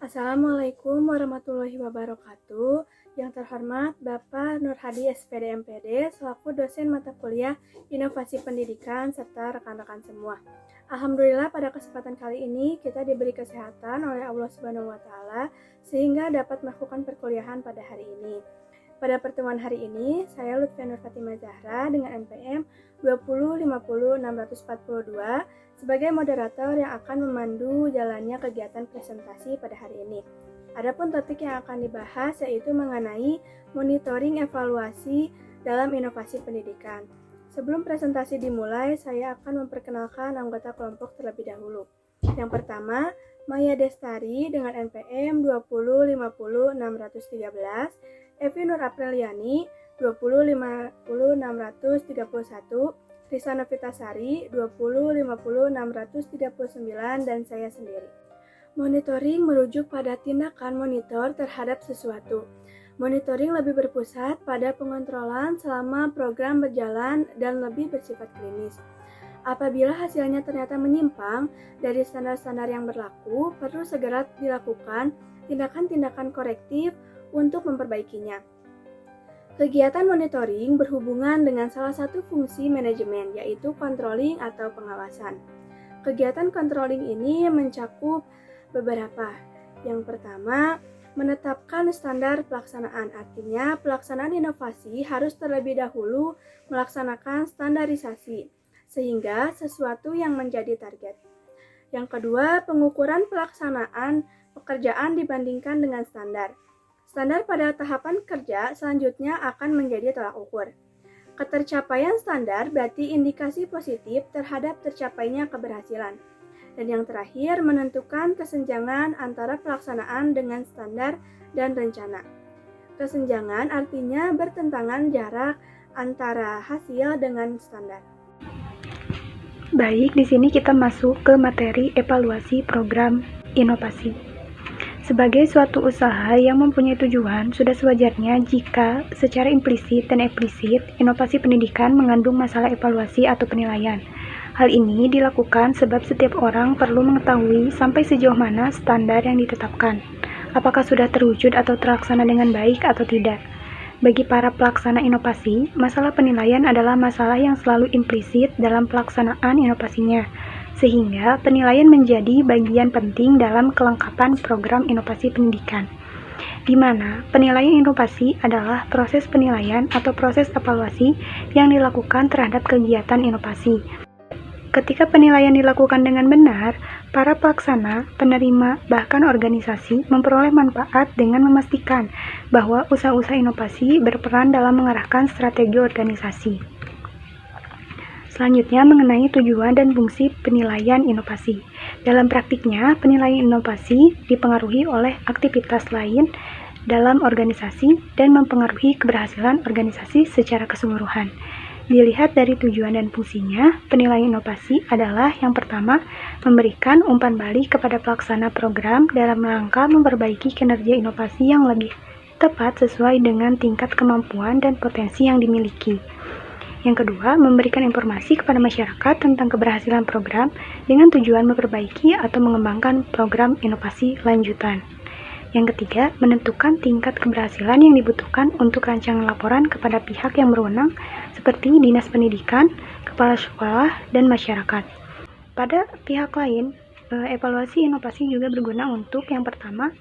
Assalamualaikum warahmatullahi wabarakatuh. Yang terhormat Bapak Nur Hadi SPD MPD selaku dosen mata kuliah Inovasi Pendidikan serta rekan-rekan semua. Alhamdulillah pada kesempatan kali ini kita diberi kesehatan oleh Allah Subhanahu wa taala sehingga dapat melakukan perkuliahan pada hari ini. Pada pertemuan hari ini, saya Lutfia Nur Fatimah Zahra dengan NPM 2050642 sebagai moderator yang akan memandu jalannya kegiatan presentasi pada hari ini. Adapun topik yang akan dibahas yaitu mengenai monitoring evaluasi dalam inovasi pendidikan. Sebelum presentasi dimulai, saya akan memperkenalkan anggota kelompok terlebih dahulu. Yang pertama, Maya Destari dengan NPM 2050613, Evi Nur Apriliani 2050631, Risa Novitasari 2050639, dan saya sendiri. Monitoring merujuk pada tindakan monitor terhadap sesuatu. Monitoring lebih berpusat pada pengontrolan selama program berjalan dan lebih bersifat klinis. Apabila hasilnya ternyata menyimpang dari standar-standar yang berlaku, perlu segera dilakukan tindakan-tindakan korektif untuk memperbaikinya. Kegiatan monitoring berhubungan dengan salah satu fungsi manajemen, yaitu controlling atau pengawasan. Kegiatan controlling ini mencakup beberapa. Yang pertama, menetapkan standar pelaksanaan. Artinya, pelaksanaan inovasi harus terlebih dahulu melaksanakan standarisasi, sehingga sesuatu yang menjadi target. Yang kedua, pengukuran pelaksanaan pekerjaan dibandingkan dengan standar. Standar pada tahapan kerja selanjutnya akan menjadi tolak ukur. Ketercapaian standar berarti indikasi positif terhadap tercapainya keberhasilan. Dan yang terakhir, menentukan kesenjangan antara pelaksanaan dengan standar dan rencana. Kesenjangan artinya bertentangan jarak antara hasil dengan standar. Baik, di sini kita masuk ke materi evaluasi program inovasi. Sebagai suatu usaha yang mempunyai tujuan, sudah sewajarnya jika secara implisit dan eksplisit inovasi pendidikan mengandung masalah evaluasi atau penilaian. Hal ini dilakukan sebab setiap orang perlu mengetahui sampai sejauh mana standar yang ditetapkan, apakah sudah terwujud atau terlaksana dengan baik atau tidak. Bagi para pelaksana inovasi, masalah penilaian adalah masalah yang selalu implisit dalam pelaksanaan inovasinya, sehingga penilaian menjadi bagian penting dalam kelengkapan program inovasi pendidikan, di mana penilaian inovasi adalah proses penilaian atau proses evaluasi yang dilakukan terhadap kegiatan inovasi. Ketika penilaian dilakukan dengan benar, para pelaksana, penerima, bahkan organisasi memperoleh manfaat dengan memastikan bahwa usaha-usaha inovasi berperan dalam mengarahkan strategi organisasi. Selanjutnya mengenai tujuan dan fungsi penilaian inovasi. Dalam praktiknya, penilaian inovasi dipengaruhi oleh aktivitas lain dalam organisasi dan mempengaruhi keberhasilan organisasi secara keseluruhan. Dilihat dari tujuan dan fungsinya, penilaian inovasi adalah yang pertama, memberikan umpan balik kepada pelaksana program dalam rangka memperbaiki kinerja inovasi yang lebih tepat sesuai dengan tingkat kemampuan dan potensi yang dimiliki. Yang kedua, memberikan informasi kepada masyarakat tentang keberhasilan program dengan tujuan memperbaiki atau mengembangkan program inovasi lanjutan. Yang ketiga, menentukan tingkat keberhasilan yang dibutuhkan untuk rancangan laporan kepada pihak yang berwenang seperti Dinas Pendidikan, Kepala Sekolah, dan masyarakat. Pada pihak lain, evaluasi inovasi juga berguna untuk yang pertama,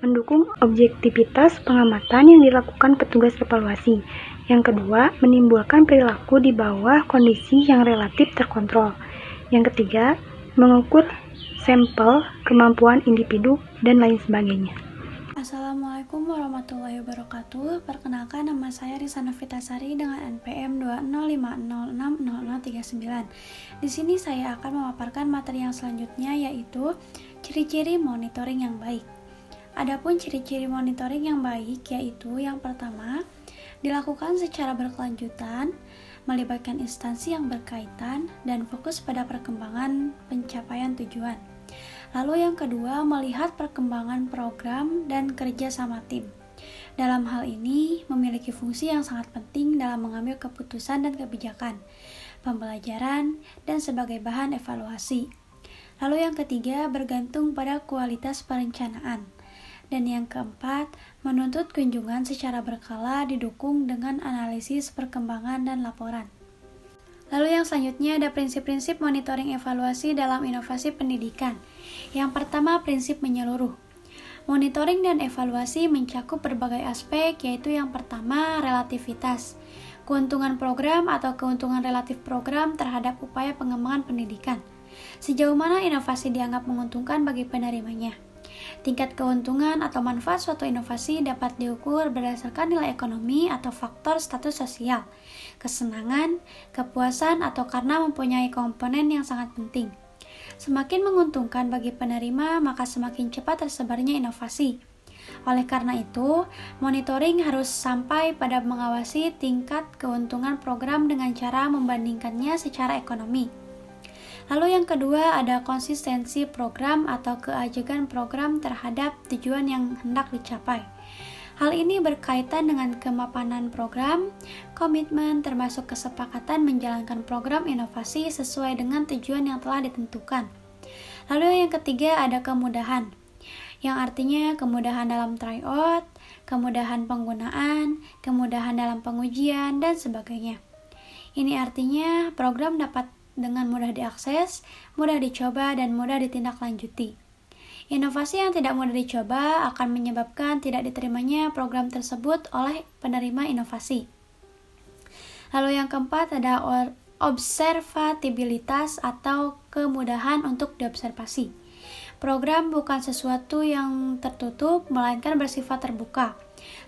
mendukung objektivitas pengamatan yang dilakukan petugas evaluasi. Yang kedua, menimbulkan perilaku di bawah kondisi yang relatif terkontrol. Yang ketiga, mengukur sampel, kemampuan individu, dan lain sebagainya. Assalamualaikum warahmatullahi wabarakatuh. Perkenalkan, nama saya Risa Novitasari dengan NPM 205060039. Di sini saya akan memaparkan materi yang selanjutnya, yaitu ciri-ciri monitoring yang baik. Adapun ciri-ciri monitoring yang baik yaitu yang pertama, dilakukan secara berkelanjutan, melibatkan instansi yang berkaitan, dan fokus pada perkembangan pencapaian tujuan. Lalu yang kedua, melihat perkembangan program dan kerja sama tim. Dalam hal ini, memiliki fungsi yang sangat penting dalam mengambil keputusan dan kebijakan, pembelajaran, dan sebagai bahan evaluasi. Lalu yang ketiga, bergantung pada kualitas perencanaan. Dan yang keempat, menuntut kunjungan secara berkala didukung dengan analisis perkembangan dan laporan. Lalu yang selanjutnya ada prinsip-prinsip monitoring evaluasi dalam inovasi pendidikan. Yang pertama, prinsip menyeluruh. Monitoring dan evaluasi mencakup berbagai aspek, yaitu yang pertama, relativitas. Keuntungan program atau keuntungan relatif program terhadap upaya pengembangan pendidikan. Sejauh mana inovasi dianggap menguntungkan bagi penerimanya. Tingkat keuntungan atau manfaat suatu inovasi dapat diukur berdasarkan nilai ekonomi atau faktor status sosial, kesenangan, kepuasan, atau karena mempunyai komponen yang sangat penting. Semakin menguntungkan bagi penerima, maka semakin cepat tersebarnya inovasi. Oleh karena itu, monitoring harus sampai pada mengawasi tingkat keuntungan program dengan cara membandingkannya secara ekonomi. Lalu yang kedua ada konsistensi program atau keajegan program terhadap tujuan yang hendak dicapai. Hal ini berkaitan dengan kemapanan program, komitmen termasuk kesepakatan menjalankan program inovasi sesuai dengan tujuan yang telah ditentukan. Lalu yang ketiga ada kemudahan, yang artinya kemudahan dalam tryout, kemudahan penggunaan, kemudahan dalam pengujian, dan sebagainya. Ini artinya program dapat dengan mudah diakses, mudah dicoba, dan mudah ditindaklanjuti. Inovasi yang tidak mudah dicoba akan menyebabkan tidak diterimanya program tersebut oleh penerima inovasi. Lalu yang keempat ada observabilitas atau kemudahan untuk diobservasi. Program bukan sesuatu yang tertutup, melainkan bersifat terbuka.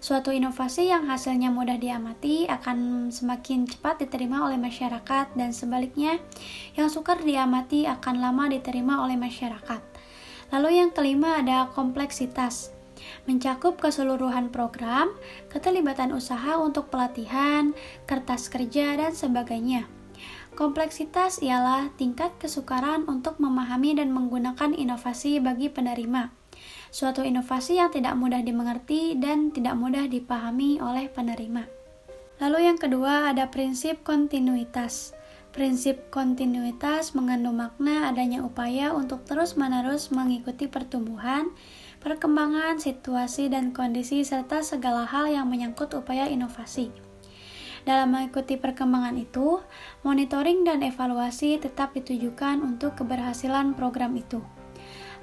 Suatu inovasi yang hasilnya mudah diamati akan semakin cepat diterima oleh masyarakat, dan sebaliknya, yang sukar diamati akan lama diterima oleh masyarakat. Lalu yang kelima ada kompleksitas, mencakup keseluruhan program, keterlibatan usaha untuk pelatihan, kertas kerja, dan sebagainya. Kompleksitas ialah tingkat kesukaran untuk memahami dan menggunakan inovasi bagi penerima. Suatu inovasi yang tidak mudah dimengerti dan tidak mudah dipahami oleh penerima. Lalu yang kedua ada prinsip kontinuitas. Prinsip kontinuitas mengandung makna adanya upaya untuk terus-menerus mengikuti pertumbuhan, perkembangan, situasi, dan kondisi serta segala hal yang menyangkut upaya inovasi. Dalam mengikuti perkembangan itu, monitoring dan evaluasi tetap ditujukan untuk keberhasilan program itu.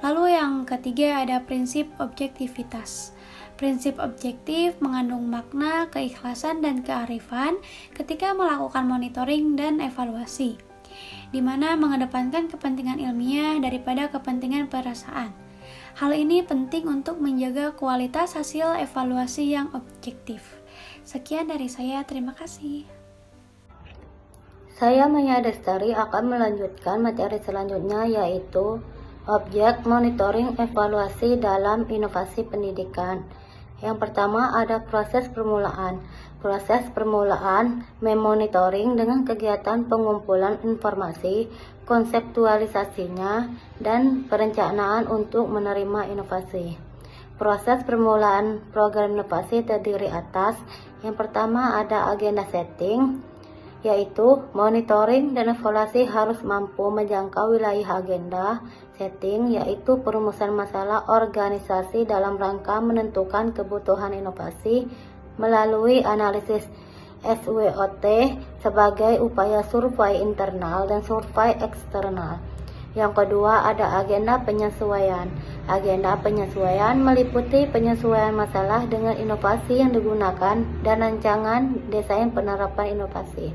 Lalu yang ketiga ada prinsip objektivitas. Prinsip objektif mengandung makna, keikhlasan, dan kearifan ketika melakukan monitoring dan evaluasi, di mana mengedepankan kepentingan ilmiah daripada kepentingan perasaan. Hal ini penting untuk menjaga kualitas hasil evaluasi yang objektif. Sekian dari saya, terima kasih. Saya Maya Destari akan melanjutkan materi selanjutnya, yaitu objek monitoring evaluasi dalam inovasi pendidikan. Yang pertama ada proses permulaan. Proses permulaan memonitoring dengan kegiatan pengumpulan informasi, konseptualisasinya, dan perencanaan untuk menerima inovasi. Proses permulaan program inovasi terdiri atas yang pertama ada agenda setting, yaitu monitoring dan evaluasi harus mampu menjangkau wilayah agenda setting, yaitu perumusan masalah organisasi dalam rangka menentukan kebutuhan inovasi melalui analisis SWOT sebagai upaya survei internal dan survei eksternal. Yang kedua ada agenda penyesuaian. Agenda penyesuaian meliputi penyesuaian masalah dengan inovasi yang digunakan dan rancangan desain penerapan inovasi.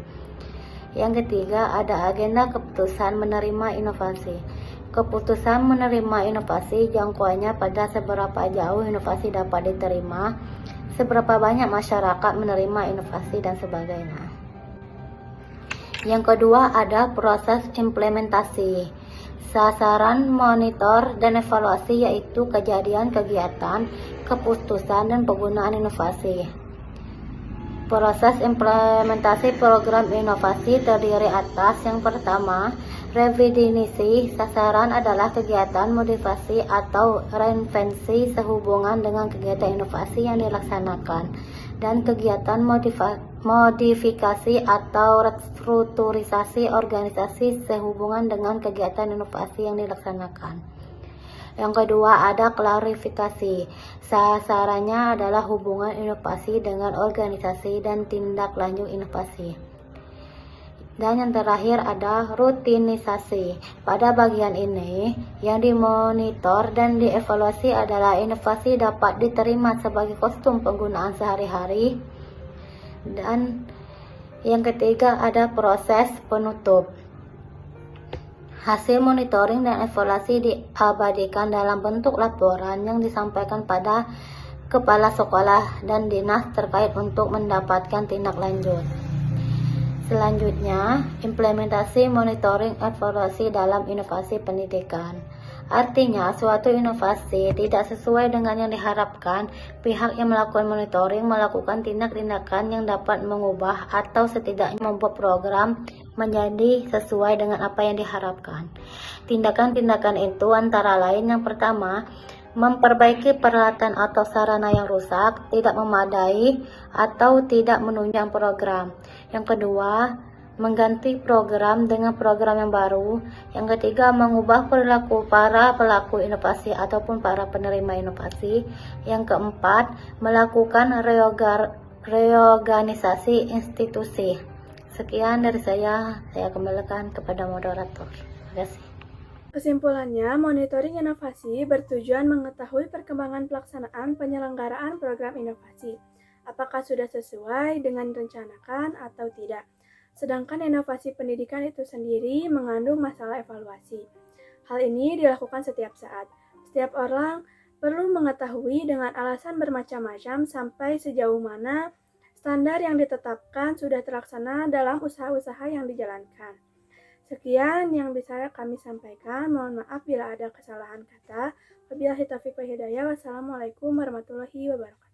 Yang ketiga ada agenda keputusan menerima inovasi. Keputusan menerima inovasi jangkauannya pada seberapa jauh inovasi dapat diterima, seberapa banyak masyarakat menerima inovasi, dan sebagainya. Yang kedua ada proses implementasi. Sasaran monitor dan evaluasi yaitu kejadian, kegiatan, keputusan, dan penggunaan inovasi. Proses implementasi program inovasi terdiri atas yang pertama, redefinisi. Sasaran adalah kegiatan modifikasi atau reinvensi sehubungan dengan kegiatan inovasi yang dilaksanakan, dan kegiatan modifikasi atau restrukturisasi organisasi sehubungan dengan kegiatan inovasi yang dilaksanakan. Yang kedua ada klarifikasi. Sasarannya adalah hubungan inovasi dengan organisasi dan tindak lanjut inovasi. Dan yang terakhir ada rutinisasi. Pada bagian ini, yang dimonitor dan dievaluasi adalah inovasi dapat diterima sebagai kostum penggunaan sehari-hari. Dan yang ketiga ada proses penutup. Hasil monitoring dan evaluasi diabadikan dalam bentuk laporan yang disampaikan pada kepala sekolah dan dinas terkait untuk mendapatkan tindak lanjut. Selanjutnya, implementasi monitoring evaluasi dalam inovasi pendidikan. Artinya, suatu inovasi tidak sesuai dengan yang diharapkan, pihak yang melakukan monitoring melakukan tindak-tindakan yang dapat mengubah atau setidaknya membuat program menjadi sesuai dengan apa yang diharapkan. Tindakan-tindakan itu antara lain yang pertama, memperbaiki peralatan atau sarana yang rusak, tidak memadai, atau tidak menunjang program. Yang kedua, mengganti program dengan program yang baru. Yang ketiga, mengubah perilaku para pelaku inovasi ataupun para penerima inovasi. Yang keempat, melakukan reorganisasi institusi. Sekian dari saya kembalikan kepada moderator. Terima kasih. Kesimpulannya, monitoring inovasi bertujuan mengetahui perkembangan pelaksanaan penyelenggaraan program inovasi, apakah sudah sesuai dengan rencanakan atau tidak. Sedangkan inovasi pendidikan itu sendiri mengandung masalah evaluasi. Hal ini dilakukan setiap saat. Setiap orang perlu mengetahui dengan alasan bermacam-macam sampai sejauh mana standar yang ditetapkan sudah terlaksana dalam usaha-usaha yang dijalankan. Sekian yang bisa kami sampaikan. Mohon maaf bila ada kesalahan kata. Wabillahi taufiq wal hidayah. Wassalamualaikum warahmatullahi wabarakatuh.